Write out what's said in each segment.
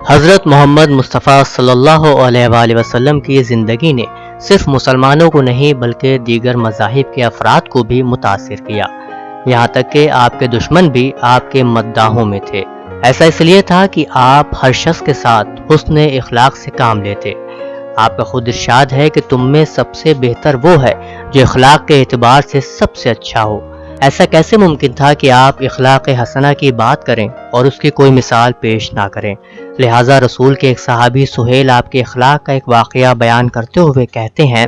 حضرت محمد مصطفیٰ صلی اللہ علیہ وآلہ وسلم کی زندگی نے صرف مسلمانوں کو نہیں بلکہ دیگر مذاہب کے افراد کو بھی متاثر کیا، یہاں تک کہ آپ کے دشمن بھی آپ کے مداحوں میں تھے۔ ایسا اس لیے تھا کہ آپ ہر شخص کے ساتھ حسن اخلاق سے کام لیتے۔ آپ کا خود ارشاد ہے کہ تم میں سب سے بہتر وہ ہے جو اخلاق کے اعتبار سے سب سے اچھا ہو۔ ایسا کیسے ممکن تھا کہ آپ اخلاق حسنہ کی بات کریں اور اس کی کوئی مثال پیش نہ کریں؟ لہٰذا رسول کے ایک صحابی سہیل آپ کے اخلاق کا ایک واقعہ بیان کرتے ہوئے کہتے ہیں،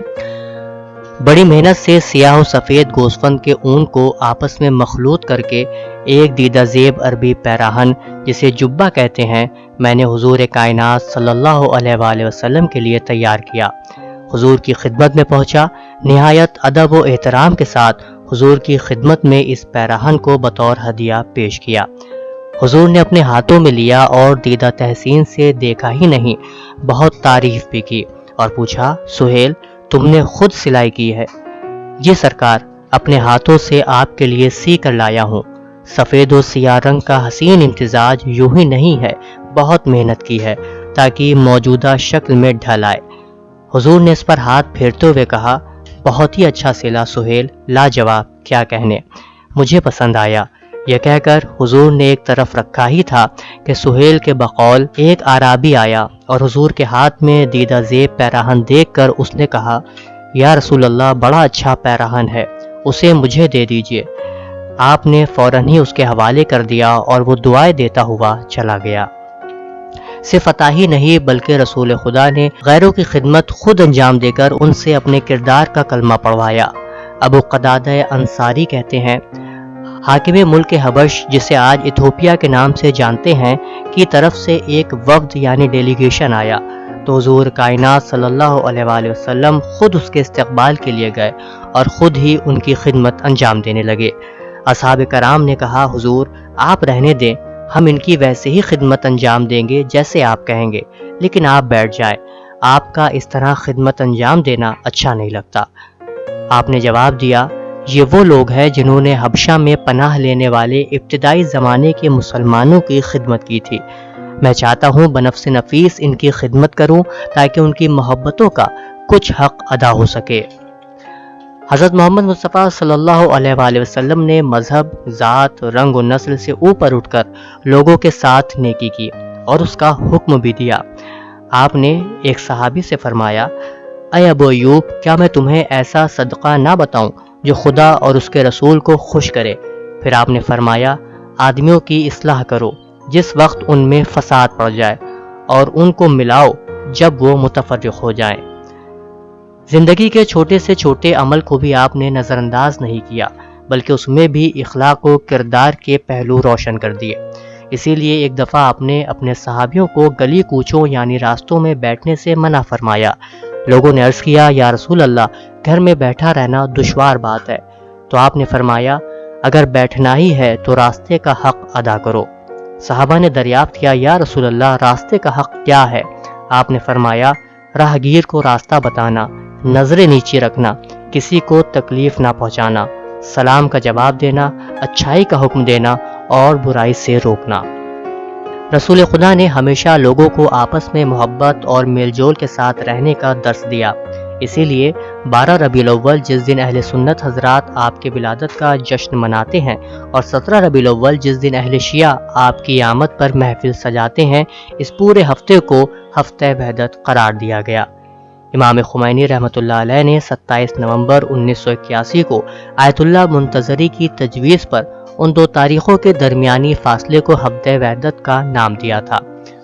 بڑی محنت سے سیاہ و سفید گوسفند کے اون کو آپس میں مخلوط کر کے ایک دیدہ زیب عربی پیراہن جسے جبہ کہتے ہیں میں نے حضور کائنات صلی اللہ علیہ وآلہ وسلم کے لیے تیار کیا۔ حضور کی خدمت میں پہنچا، نہایت ادب و احترام کے ساتھ حضور کی خدمت میں اس پیراہن کو بطور ہدیہ پیش کیا۔ حضور نے اپنے ہاتھوں میں لیا اور دیدہ تحسین سے دیکھا ہی نہیں، بہت تعریف بھی کی اور پوچھا، سہیل تم نے خود سلائی کی ہے؟ جی سرکار، اپنے ہاتھوں سے آپ کے لیے سی کر لایا ہوں۔ سفید و سیاہ رنگ کا حسین امتزاج یوں ہی نہیں ہے، بہت محنت کی ہے تاکہ موجودہ شکل میں ڈھل آئے۔ حضور نے اس پر ہاتھ پھیرتے ہوئے کہا، بہت ہی اچھا سلا سہیل، لاجواب، کیا کہنے، مجھے پسند آیا۔ یہ کہہ کر حضور نے ایک طرف رکھا ہی تھا کہ سہیل کے بقول ایک اعرابی آیا اور حضور کے ہاتھ میں دیدہ زیب پیراہن دیکھ کر اس نے کہا، یا رسول اللہ بڑا اچھا پیراہن ہے، اسے مجھے دے دیجئے۔ آپ نے فوراً ہی اس کے حوالے کر دیا اور وہ دعائیں دیتا ہوا چلا گیا۔ صرف عطا ہی نہیں بلکہ رسول خدا نے غیروں کی خدمت خود انجام دے کر ان سے اپنے کردار کا کلمہ پڑھوایا۔ ابو قتادہ انصاری کہتے ہیں، حاکم ملک حبش جسے آج ایتھوپیا کے نام سے جانتے ہیں کی طرف سے ایک وفد یعنی ڈیلیگیشن آیا تو حضور کائنات صلی اللہ علیہ وآلہ وسلم خود اس کے استقبال کے لیے گئے اور خود ہی ان کی خدمت انجام دینے لگے۔ اصحاب کرام نے کہا، حضور آپ رہنے دیں، ہم ان کی ویسے ہی خدمت انجام دیں گے جیسے آپ کہیں گے، لیکن آپ بیٹھ جائیں، آپ کا اس طرح خدمت انجام دینا اچھا نہیں لگتا۔ آپ نے جواب دیا، یہ وہ لوگ ہیں جنہوں نے حبشہ میں پناہ لینے والے ابتدائی زمانے کے مسلمانوں کی خدمت کی تھی۔ میں چاہتا ہوں بنفس نفیس ان کی خدمت کروں تاکہ ان کی محبتوں کا کچھ حق ادا ہو سکے۔ حضرت محمد مصطفیٰ صلی اللہ علیہ وآلہ وسلم نے مذہب، ذات، رنگ و نسل سے اوپر اٹھ کر لوگوں کے ساتھ نیکی کی اور اس کا حکم بھی دیا۔ آپ نے ایک صحابی سے فرمایا، اے ابو ایوب، کیا میں تمہیں ایسا صدقہ نہ بتاؤں جو خدا اور اس کے رسول کو خوش کرے؟ پھر آپ نے فرمایا، آدمیوں کی اصلاح کرو جس وقت ان میں فساد پڑ جائے اور ان کو ملاؤ جب وہ متفرق ہو جائیں۔ زندگی کے چھوٹے سے چھوٹے عمل کو بھی آپ نے نظر انداز نہیں کیا بلکہ اس میں بھی اخلاق و کردار کے پہلو روشن کر دیے۔ اسی لیے ایک دفعہ آپ نے اپنے صحابیوں کو گلی کوچوں یعنی راستوں میں بیٹھنے سے منع فرمایا۔ لوگوں نے عرض کیا، یا رسول اللہ گھر میں بیٹھا رہنا دشوار بات ہے، تو آپ نے فرمایا، اگر بیٹھنا ہی ہے تو راستے کا حق ادا کرو۔ صحابہ نے دریافت کیا، یا رسول اللہ راستے کا حق کیا ہے؟ آپ نے فرمایا، راہگیر کو راستہ بتانا، نظریں نیچے رکھنا، کسی کو تکلیف نہ پہنچانا، سلام کا جواب دینا، اچھائی کا حکم دینا اور برائی سے روکنا۔ رسول خدا نے ہمیشہ لوگوں کو آپس میں محبت اور میل جول کے ساتھ رہنے کا درس دیا۔ اسی لیے 12 ربیع الاول جس دن اہل سنت حضرات آپ کے ولادت کا جشن مناتے ہیں اور 17 ربیع الاول جس دن اہل شیعہ آپ کی آمد پر محفل سجاتے ہیں، اس پورے ہفتے کو ہفتہ وحدت قرار دیا گیا۔ امام خمینی رحمۃ اللہ علیہ نے 27 نومبر 1981 کو آیت اللہ منتظری کی تجویز پر ان دو تاریخوں کے درمیانی فاصلے کو ہفتہ وحدت کا نام دیا تھا۔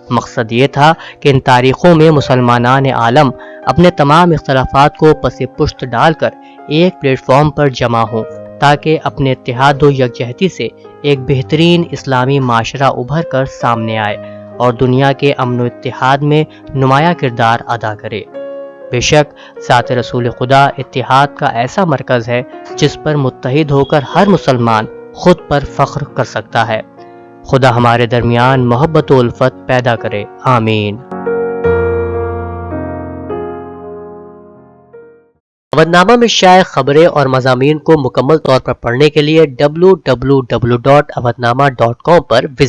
مقصد یہ تھا کہ ان تاریخوں میں مسلمانان عالم اپنے تمام اختلافات کو پس پشت ڈال کر ایک پلیٹ فارم پر جمع ہوں تاکہ اپنے اتحاد و یکجہتی سے ایک بہترین اسلامی معاشرہ ابھر کر سامنے آئے اور دنیا کے امن و اتحاد میں نمایاں کردار ادا کرے۔ بے شک ذات رسول خدا اتحاد کا ایسا مرکز ہے جس پر متحد ہو کر ہر مسلمان خود پر فخر کر سکتا ہے۔ خدا ہمارے درمیان محبت و الفت پیدا کرے، آمین۔ اودنامہ میں شائع خبریں اور مضامین کو مکمل طور پر پڑھنے کے لیے www.awadnama.com پر وزٹ